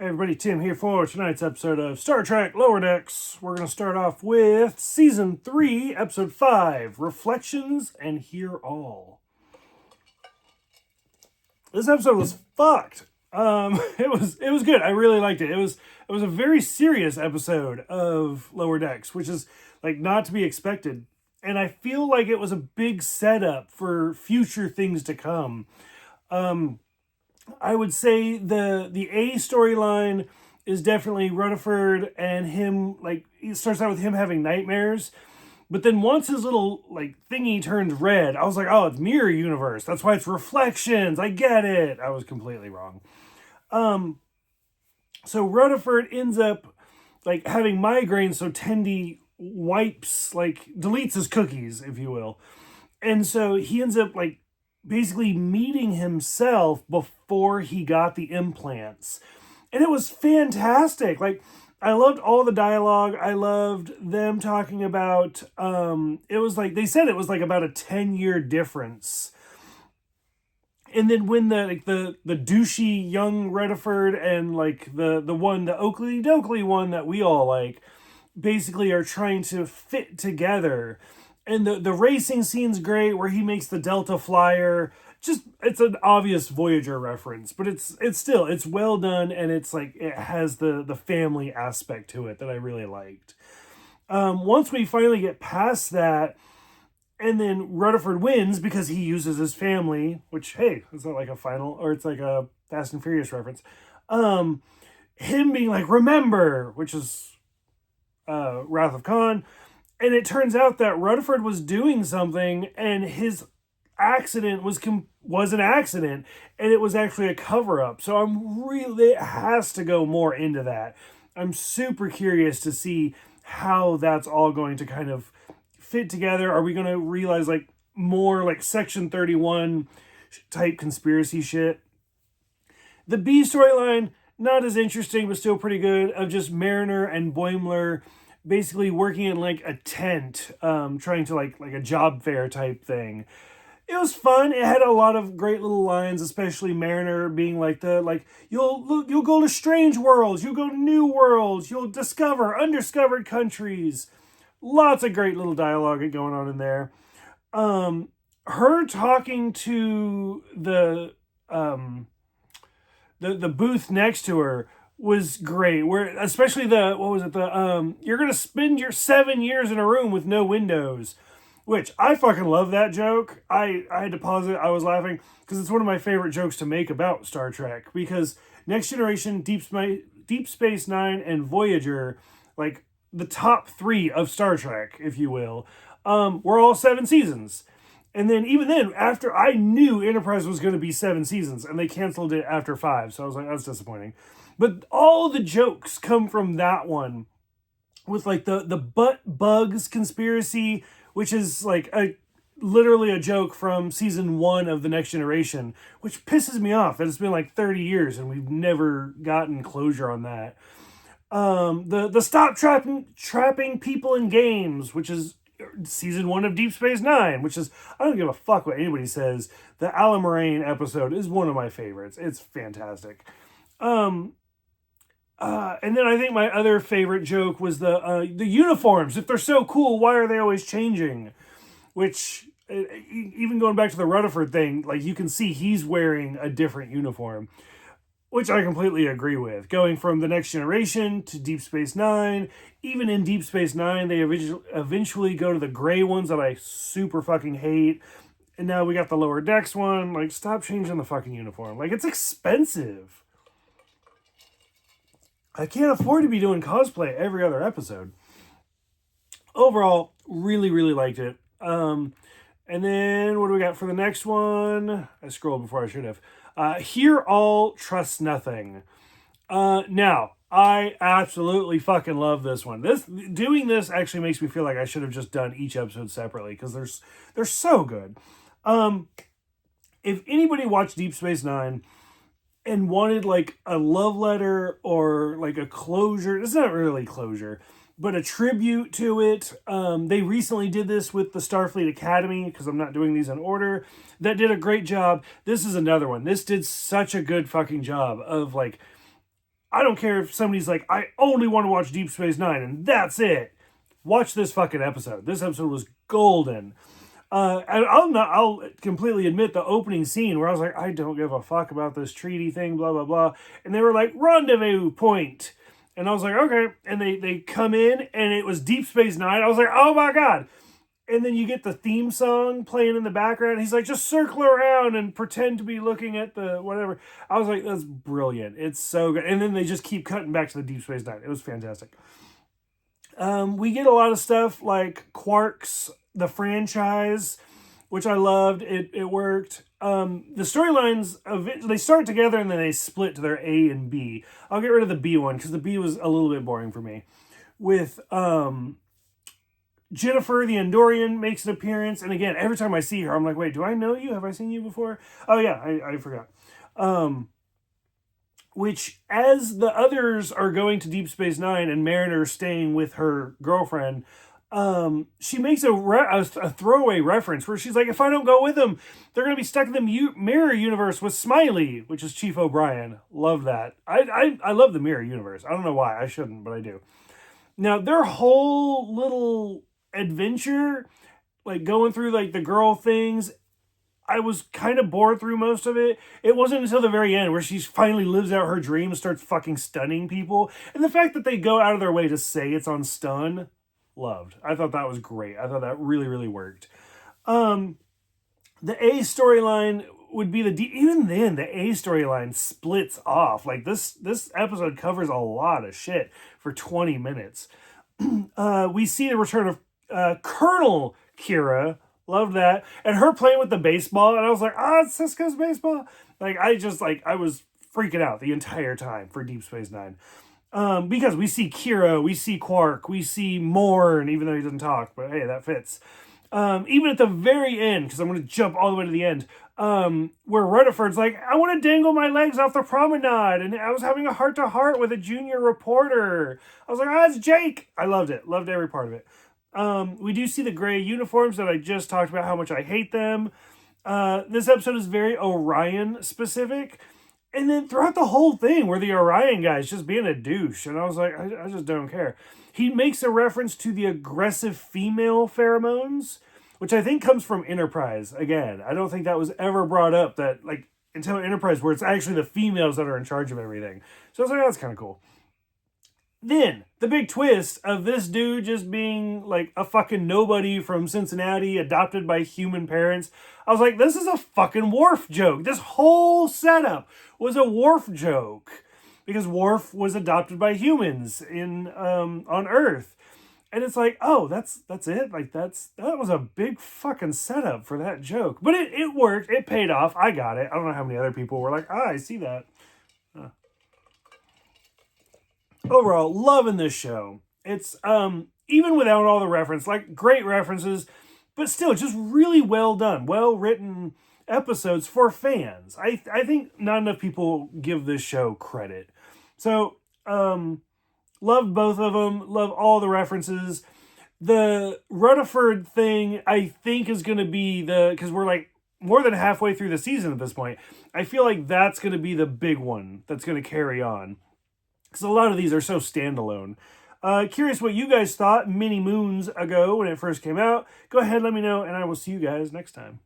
Hey everybody, Tim here for tonight's episode of Star Trek Lower Decks. We're going to start off with Season 3, Episode 5, Reflections and Hear All. This episode was fucked. It was good. I really liked it. It was a very serious episode of Lower Decks, which is like not to be expected. And I feel like it was a big setup for future things to come. I would say the A storyline is definitely Rutherford and him, like, it starts out with him having nightmares. But then once his little, like, thingy turns red, I was like, oh, it's Mirror Universe. That's why it's reflections. I get it. I was completely wrong. So Rutherford ends up, like, having migraines, so Tendi wipes, like, deletes his cookies, if you will. And so he ends up, like, basically meeting himself before he got the implants. And it was fantastic. Like, I loved all the dialogue. I loved them talking about, it was like, they said it was like about a 10-year difference. And then when the douchey young Rutherford and like the Oakley Dokley one that we all like, basically are trying to fit together. And the racing scene's great where he makes the Delta Flyer. Just, it's an obvious Voyager reference, but it's well done, and it's like it has the family aspect to it that I really liked. Once we finally get past that, and then Rutherford wins because he uses his family, which, hey, it's not like a final, or it's like a Fast and Furious reference. Him being like, remember, which is Wrath of Khan. And it turns out that Rutherford was doing something, and his accident was an accident, and it was actually a cover-up. So it has to go more into that. I'm super curious to see how that's all going to kind of fit together. Are we going to realize like more like Section 31 type conspiracy shit? The B storyline, not as interesting, but still pretty good, of just Mariner and Boimler basically working in like a tent, trying to like a job fair type thing. It was fun. It had a lot of great little lines, especially Mariner being like you'll go to strange worlds, you'll go to new worlds, you'll discover undiscovered countries. Lots of great little dialogue going on in there. Her talking to the booth next to her was great. Where especially you're gonna spend your 7 years in a room with no windows, which I fucking love that joke. I had to pause it. I was laughing because it's one of my favorite jokes to make about Star Trek, because Next Generation, Deep Space Nine, and Voyager, like the top 3 of Star Trek, if you will, were all 7 seasons. And then even then, after I knew Enterprise was going to be 7 seasons, and they canceled it after 5, so I was like, that's disappointing. But all the jokes come from that one, with like the butt bugs conspiracy, which is like literally a joke from season 1 of The Next Generation, which pisses me off that it's been like 30 years and we've never gotten closure on that. The stop trapping people in games, which is season 1 of Deep Space Nine, which is, I don't give a fuck what anybody says. The Alan Moraine episode is one of my favorites. It's fantastic. And then I think my other favorite joke was the uniforms. If they're so cool, why are they always changing? Which, even going back to the Rutherford thing, like you can see he's wearing a different uniform, which I completely agree with. Going from The Next Generation to Deep Space Nine, even in Deep Space Nine, they eventually go to the gray ones that I super fucking hate. And now we got the Lower Decks one. Like, stop changing the fucking uniform. Like, it's expensive. I can't afford to be doing cosplay every other episode. Overall, really, really liked it. And then, what do we got for the next one? I scrolled before I should have. Hear All, Trust Nothing. Now, I absolutely fucking love this one. Doing this actually makes me feel like I should have just done each episode separately, because they're so good. If anybody watched Deep Space Nine and wanted like a love letter or like a closure, it's not really closure, but a tribute to it. They recently did this with the Starfleet Academy, because I'm not doing these in order. That did a great job. This is another one. This did such a good fucking job of like I don't care if somebody's like, I only want to watch Deep Space Nine and that's it. Watch this fucking episode. This episode was golden. And I'll completely admit the opening scene where I was like, I don't give a fuck about this treaty thing, blah, blah, blah. And they were like, rendezvous point. And I was like, okay. And they come in and it was Deep Space Nine. I was like, oh my God. And then you get the theme song playing in the background. He's like, just circle around and pretend to be looking at the whatever. I was like, that's brilliant. It's so good. And then they just keep cutting back to the Deep Space Nine. It was fantastic. We get a lot of stuff like Quark's, the franchise, which I loved. It worked. The storylines, they start together and then they split to their A and B. I'll get rid of the B one because the B was a little bit boring for me. With Jennifer, the Andorian, makes an appearance. And again, every time I see her, I'm like, wait, do I know you? Have I seen you before? Oh, yeah, I forgot. Which, as the others are going to Deep Space Nine and Mariner's staying with her girlfriend, she makes a throwaway reference where she's like, if I don't go with them, they're going to be stuck in the mirror universe with Smiley, which is Chief O'Brien. Love that. I love the mirror universe. I don't know why. I shouldn't, but I do. Now, their whole little adventure, like going through like the girl things, I was kind of bored through most of it. It wasn't until the very end where she finally lives out her dream and starts fucking stunning people. And the fact that they go out of their way to say it's on stun, loved. I thought that was great. I thought that really, really worked. The A storyline would be even then, the A storyline splits off. Like this episode covers a lot of shit for 20 minutes. We see the return of Colonel Kira. Loved that. And her playing with the baseball. And I was like, it's Cisco's baseball. Like, I was freaking out the entire time for Deep Space Nine. Because we see Kira, we see Quark, we see Morn, even though he doesn't talk. But hey, that fits. Even at the very end, because I'm going to jump all the way to the end, where Rutherford's like, I want to dangle my legs off the promenade. And I was having a heart-to-heart with a junior reporter. I was like, it's Jake. I loved it. Loved every part of it. We do see the gray uniforms that I just talked about, how much I hate them. This episode is very Orion specific. And then throughout the whole thing, where the Orion guy is just being a douche. And I was like, I just don't care. He makes a reference to the aggressive female pheromones, which I think comes from Enterprise. Again, I don't think that was ever brought up that, like, until Enterprise, where it's actually the females that are in charge of everything. So I was like, that's kind of cool. Then, the big twist of this dude just being like a fucking nobody from Cincinnati, adopted by human parents. I was like, this is a fucking Worf joke. This whole setup was a Worf joke. Because Worf was adopted by humans on Earth. And it's like, oh, that's it? Like, that was a big fucking setup for that joke. But it worked. It paid off. I got it. I don't know how many other people were like, I see that. Overall, loving this show. It's, even without all the reference, like, great references, but still just really well done, well-written episodes for fans. I think not enough people give this show credit. So, love both of them, love all the references. The Rutherford thing, I think, is going to be because we're like more than halfway through the season at this point. I feel like that's going to be the big one that's going to carry on. Because a lot of these are so standalone. Curious what you guys thought many moons ago when it first came out. Go ahead, let me know, and I will see you guys next time.